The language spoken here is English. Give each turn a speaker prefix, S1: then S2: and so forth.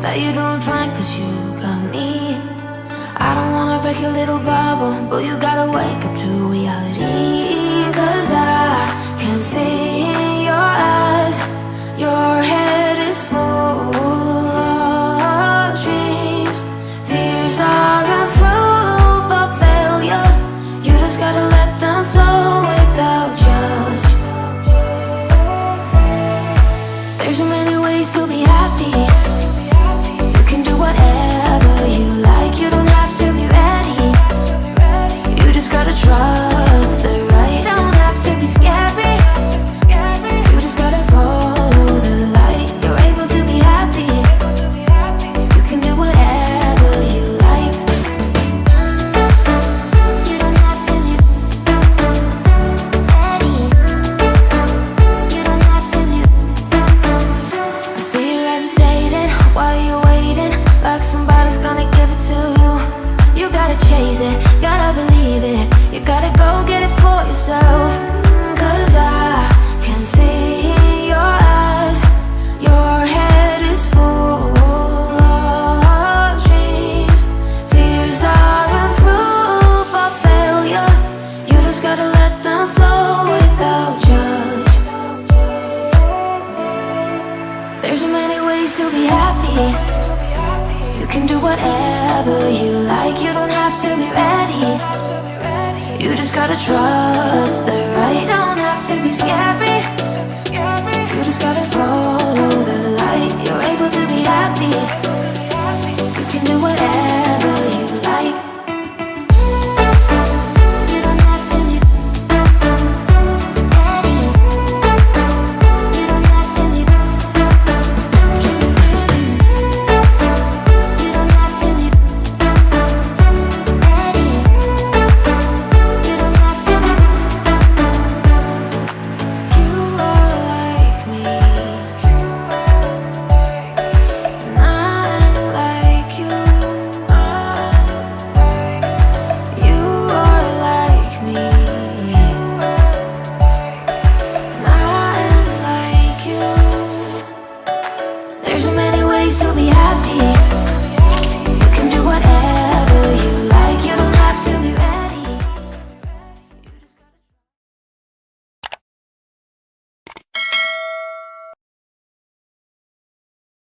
S1: that you're doing fine, cause you got me. I don't wanna break your little bubble, but you gotta wake up to reality. Cause I can see in your eyes, your head is full of dreams. Tears aren't proof of failure, you just gotta let them flow without judge. There's so many ways to be happy. You can do whatever you like, you don't have to be ready. You just gotta trust the right, don't have to be scary. You just gotta follow the light, you're able to be happy. You can do whatever you like. You don't have to be ready. You don't have to be. I see you hesitating while you're waiting, like somebody's gonna give it to you. You gotta chase it, gotta believe it, you gotta go get it for yourself. Cause I can see in your eyes, your head is full of dreams. Tears aren't proof of failure, you just gotta let them flow without judge. There's so many ways to be happy. You can do whatever you like, you don't have to be ready. You just gotta trust the right, don't have to be scary. You just gotta fall